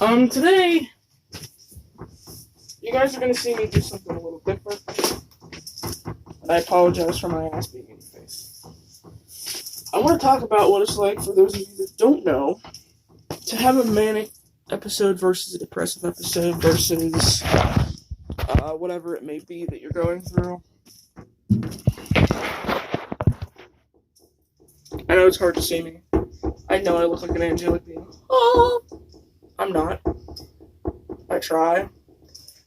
Today, you guys are going to see me do something a little different. And I apologize for my ass being in your face. I want to talk about what it's like for those of you that don't know to have a manic episode versus a depressive episode versus whatever it may be that you're going through. I know it's hard to see me. I know I look like an angelic being. Oh, I'm not. I try.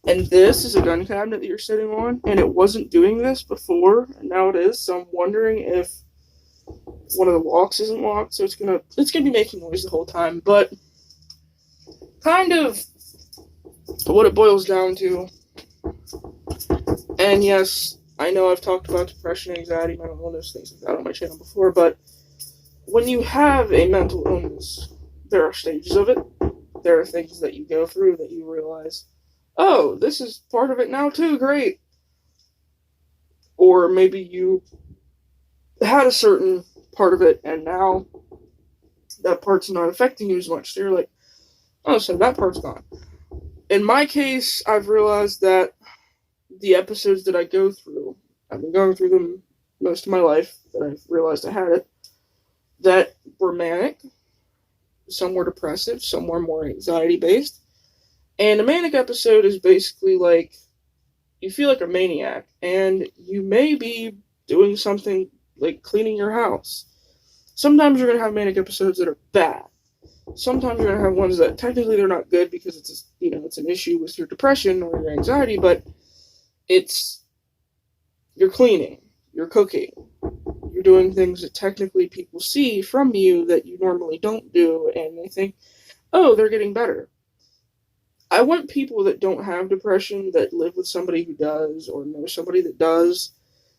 And this is a gun cabinet that you're sitting on, and it wasn't doing this before, and now it is. So I'm wondering if one of the locks isn't locked, so it's gonna be making noise the whole time. But kind of what it boils down to. And yes, I know I've talked about depression, anxiety, mental illness, things like that on my channel before, but when you have a mental illness, there are stages of it. There are things that you go through that you realize, oh, this is part of it now too, great. Or maybe you had a certain part of it and now that part's not affecting you as much. So you're like, oh, so that part's gone. In my case, I've realized that the episodes that I go through, I've been going through them most of my life, that I've realized I had it, that were manic, some were depressive, some were more anxiety-based. And a manic episode is basically like, you feel like a maniac, and you may be doing something like cleaning your house. Sometimes you're going to have manic episodes that are bad. Sometimes you're going to have ones that technically they're not good because it's an issue with your depression or your anxiety, but you're cleaning, you're cooking, you're doing things that technically people see from you that you normally don't do, and they think, oh, they're getting better. I want people that don't have depression, that live with somebody who does, or know somebody that does,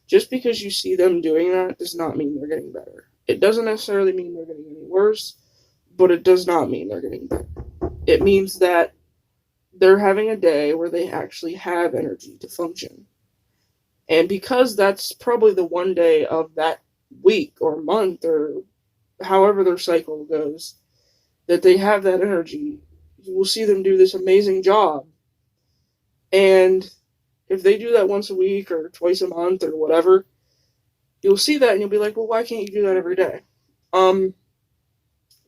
just because you see them doing that does not mean they're getting better. It doesn't necessarily mean they're getting any worse, but it does not mean they're getting better. It means that they're having a day where they actually have energy to function. And because that's probably the one day of that week or month or however their cycle goes, that they have that energy, you will see them do this amazing job. And if they do that once a week or twice a month or whatever, you'll see that and you'll be like, well, why can't you do that every day?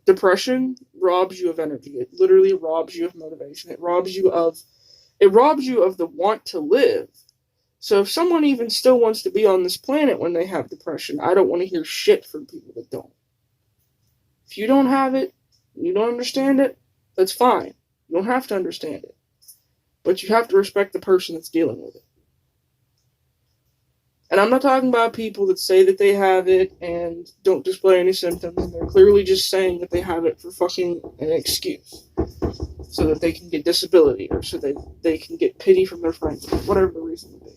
Depression robs you of energy. It literally robs you of motivation. It robs you of the want to live. So if someone even still wants to be on this planet when they have depression, I don't want to hear shit from people that don't. If you don't have it, you don't understand it, that's fine. You don't have to understand it. But you have to respect the person that's dealing with it. And I'm not talking about people that say that they have it and don't display any symptoms, and they're clearly just saying that they have it for fucking an excuse. So that they can get disability, or so that they can get pity from their friends, whatever the reason would be.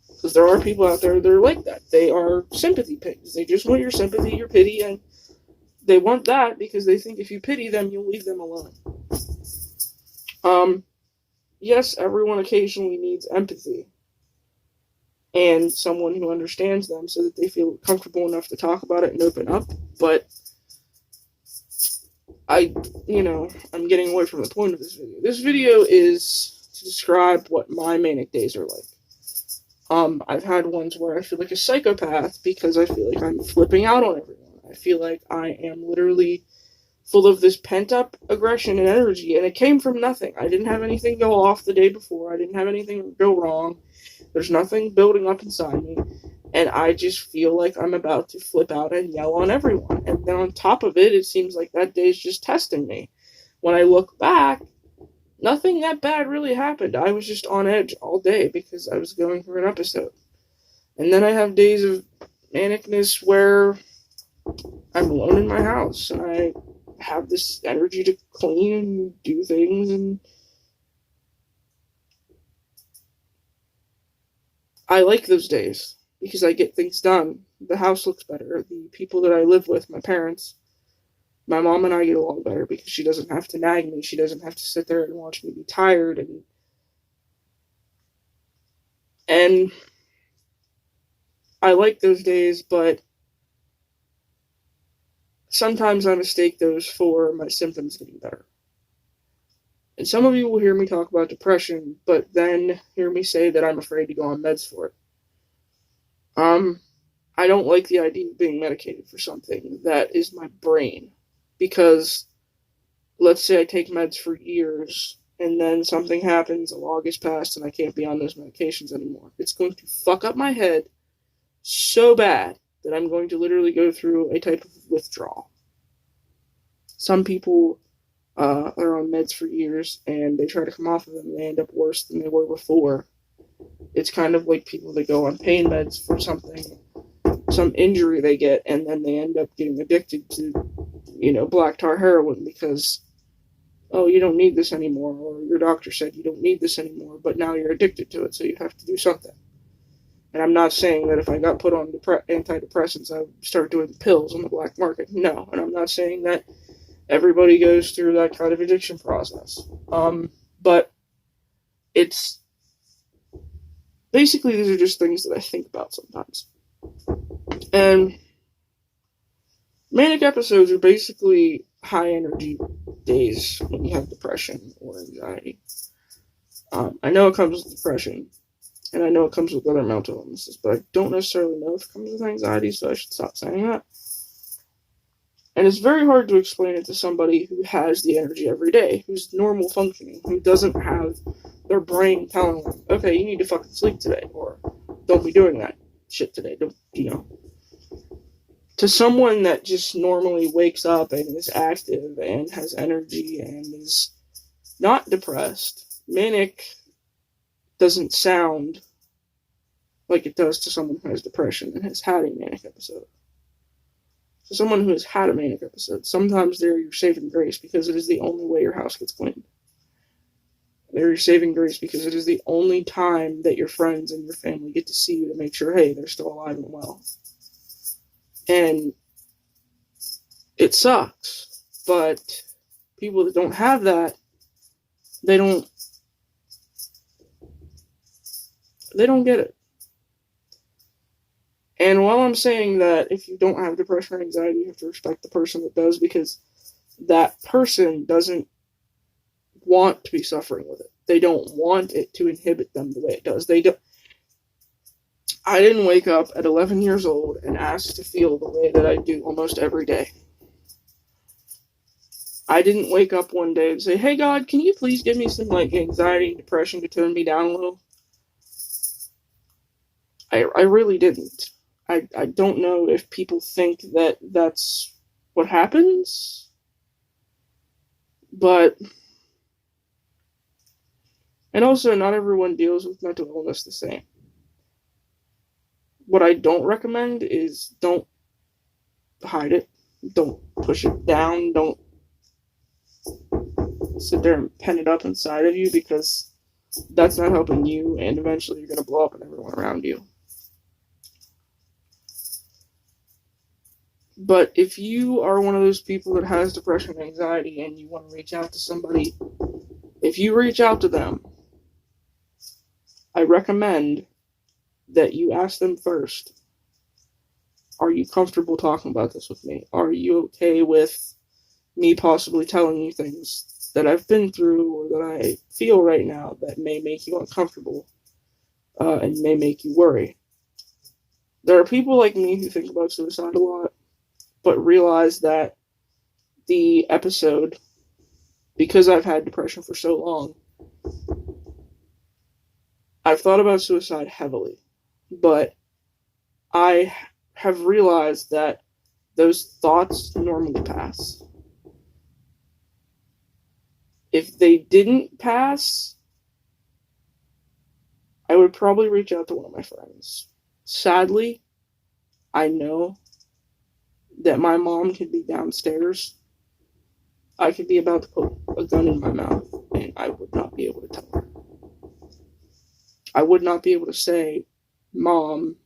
Because there are people out there that are like that. They are sympathy pigs. They just want your sympathy, your pity, and they want that because they think if you pity them, you'll leave them alone. Yes, everyone occasionally needs empathy and someone who understands them so that they feel comfortable enough to talk about it and open up, but I'm getting away from the point of this video. This video is to describe what my manic days are like. I've had ones where I feel like a psychopath because I feel like I'm flipping out on everyone. I feel like I am literally full of this pent-up aggression and energy, and it came from nothing. I didn't have anything go off the day before. I didn't have anything go wrong. There's nothing building up inside me, and I just feel like I'm about to flip out and yell on everyone. And then on top of it, it seems like that day's just testing me. When I look back, nothing that bad really happened. I was just on edge all day because I was going through an episode. And then I have days of manicness where I'm alone in my house, and I have this energy to clean and do things, and I like those days because I get things done. The house looks better. The people that I live with, my parents, my mom and I get along better because she doesn't have to nag me. She doesn't have to sit there and watch me be tired, and I like those days, but sometimes I mistake those for my symptoms getting better. And some of you will hear me talk about depression, but then hear me say that I'm afraid to go on meds for it. I don't like the idea of being medicated for something that is my brain. Because let's say I take meds for years, and then something happens, a law gets passed, and I can't be on those medications anymore. It's going to fuck up my head so bad that I'm going to literally go through a type of withdrawal. Some people are on meds for years, and they try to come off of them, and they end up worse than they were before. It's kind of like people that go on pain meds for something, some injury they get, and then they end up getting addicted to, black tar heroin because, oh, you don't need this anymore, or your doctor said you don't need this anymore, but now you're addicted to it, so you have to do something. And I'm not saying that if I got put on antidepressants, I would start doing pills on the black market. No, and I'm not saying that everybody goes through that kind of addiction process. But it's basically, these are just things that I think about sometimes. And manic episodes are basically high energy days when you have depression or anxiety. I know it comes with depression, and I know it comes with other mental illnesses, but I don't necessarily know if it comes with anxiety, so I should stop saying that. And it's very hard to explain it to somebody who has the energy every day, who's normal functioning, who doesn't have their brain telling them, okay, you need to fucking sleep today, or don't be doing that shit today, To someone that just normally wakes up and is active and has energy and is not depressed, manic doesn't sound like it does to someone who has depression and has had a manic episode. To someone who has had a manic episode, sometimes they're your saving grace because it is the only way your house gets cleaned. They're your saving grace because it is the only time that your friends and your family get to see you to make sure, hey, they're still alive and well. And it sucks, but people that don't have that, they don't get it. And while I'm saying that if you don't have depression or anxiety, you have to respect the person that does, because that person doesn't want to be suffering with it. They don't want it to inhibit them the way it does. I didn't wake up at 11 years old and ask to feel the way that I do almost every day. I didn't wake up one day and say, hey God, can you please give me some anxiety and depression to tone me down a little? I really didn't. I don't know if people think that that's what happens, but, and also not everyone deals with mental illness the same. What I don't recommend is don't hide it, don't push it down, don't sit there and pen it up inside of you, because that's not helping you, and eventually you're going to blow up on everyone around you. But if you are one of those people that has depression and anxiety and you want to reach out to somebody, if you reach out to them, I recommend that you ask them first, are you comfortable talking about this with me? Are you okay with me possibly telling you things that I've been through or that I feel right now that may make you uncomfortable and may make you worry? There are people like me who think about suicide a lot, but realize that the episode, because I've had depression for so long, I've thought about suicide heavily, but I have realized that those thoughts normally pass. If they didn't pass, I would probably reach out to one of my friends. Sadly, I know that my mom could be downstairs. I could be about to put a gun in my mouth, and I would not be able to tell her. I would not be able to say, Mom,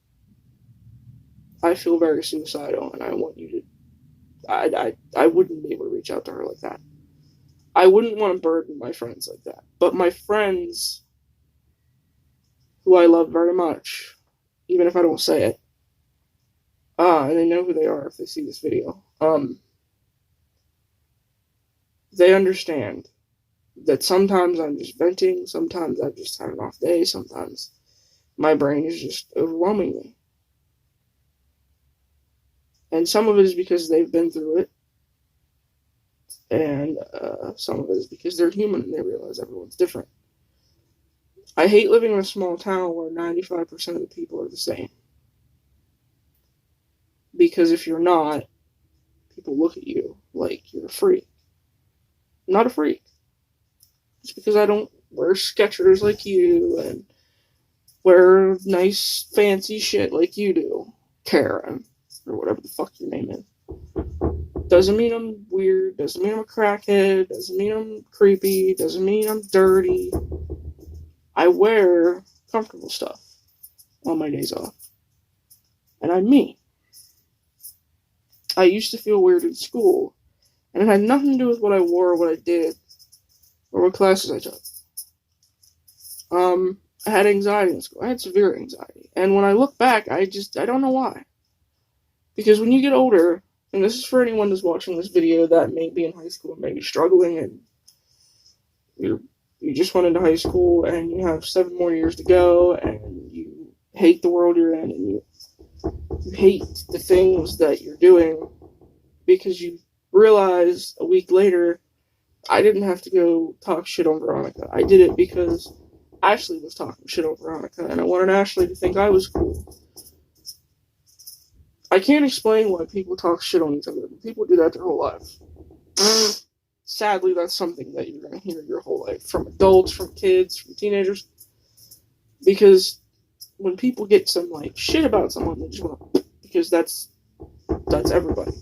I feel very suicidal, and I want you to... I wouldn't be able to reach out to her like that. I wouldn't want to burden my friends like that. But my friends, who I love very much, even if I don't say it, and they know who they are if they see this video, they understand. that sometimes I'm just venting, sometimes I've just had an off day, sometimes my brain is just overwhelming me. And some of it is because they've been through it, and some of it is because they're human and they realize everyone's different. I hate living in a small town where 95% of the people are the same. Because if you're not, people look at you like you're a freak. I'm not a freak. It's because I don't wear Skechers like you and wear nice fancy shit like you do, Karen, or whatever the fuck your name is. Doesn't mean I'm weird, doesn't mean I'm a crackhead, doesn't mean I'm creepy, doesn't mean I'm dirty. I wear comfortable stuff on my days off. And I'm me. I used to feel weird in school, and it had nothing to do with what I wore or what I did or what classes I took. I had anxiety in school. I had severe anxiety. And when I look back, I don't know why. Because when you get older, and this is for anyone who's watching this video that may be in high school and may be struggling, and you just went into high school and you have 7 more years to go, and you hate the world you're in, and you hate the things that you're doing, because you realize a week later, I didn't have to go talk shit on Veronica. I did it because Ashley was talking shit on Veronica, and I wanted Ashley to think I was cool. I can't explain why people talk shit on each other, but people do that their whole lives. Sadly, that's something that you're going to hear your whole life, from adults, from kids, from teenagers. Because when people get some, like, shit about someone, they just want to, because that's everybody.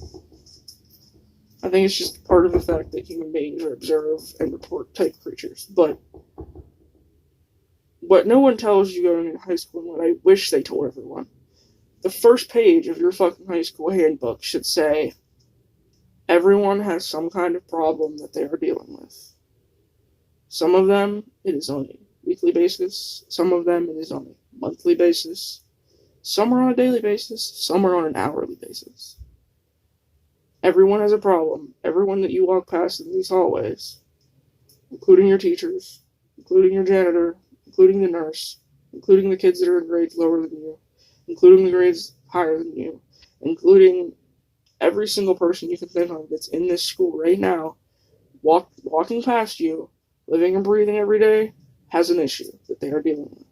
I think it's just part of the fact that human beings are observe and report type creatures. But what no one tells you going into high school, and what I wish they told everyone, the first page of your fucking high school handbook should say, everyone has some kind of problem that they are dealing with. Some of them, it is on a weekly basis. Some of them, it is on a monthly basis. Some are on a daily basis. Some are on an hourly basis. Everyone has a problem. Everyone that you walk past in these hallways, including your teachers, including your janitor, including the nurse, including the kids that are in grades lower than you, including the grades higher than you, including every single person you can think of that's in this school right now, walking past you, living and breathing every day, has an issue that they are dealing with.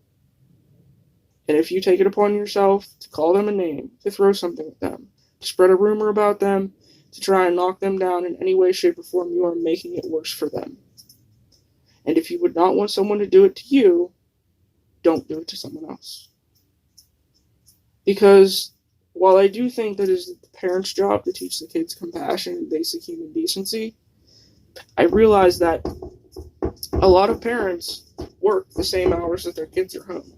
And if you take it upon yourself to call them a name, to throw something at them, to spread a rumor about them, to try and knock them down in any way, shape, or form, you are making it worse for them. And if you would not want someone to do it to you, don't do it to someone else. Because while I do think that it is the parents' job to teach the kids compassion and basic human decency, I realize that a lot of parents work the same hours that their kids are home.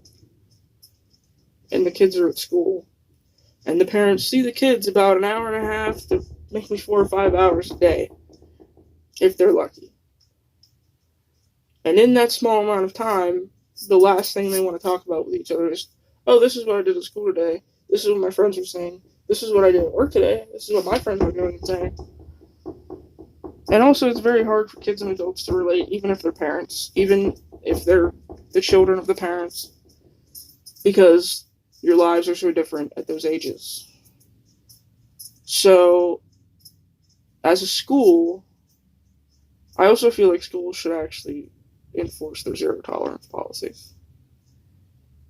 And the kids are at school. And the parents see the kids about an hour and a half to maybe 4 or 5 hours a day, if they're lucky. And in that small amount of time, the last thing they want to talk about with each other is, oh, this is what I did at school today. This is what my friends were saying. This is what I did at work today. This is what my friends were doing and saying. And also, it's very hard for kids and adults to relate, even if they're parents, even if they're the children of the parents, because your lives are so different at those ages. So, as a school, I also feel like schools should actually enforce their zero tolerance policies.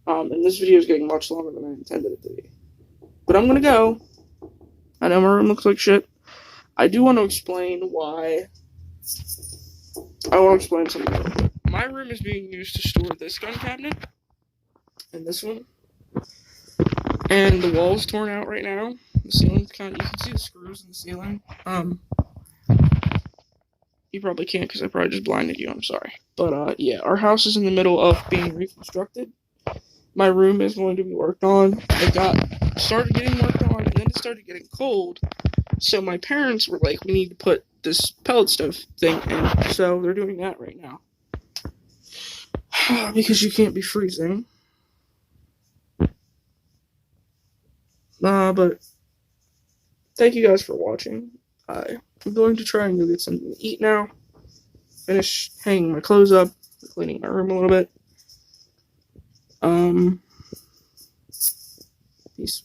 And this video is getting much longer than I intended it to be. But I'm gonna go. I know my room looks like shit. I do want to explain why. I want to explain something. My room is being used to store this gun cabinet and this one. And the wall's torn out right now. The ceiling's you can see the screws in the ceiling. You probably can't because I probably just blinded you, I'm sorry. But yeah, our house is in the middle of being reconstructed. My room is going to be worked on. It started getting worked on, and then it started getting cold. So my parents were like, we need to put this pellet stove thing in. So they're doing that right now. Because you can't be freezing. But thank you guys for watching. I'm going to try and go get something to eat now. finish hanging my clothes up, cleaning my room a little bit. These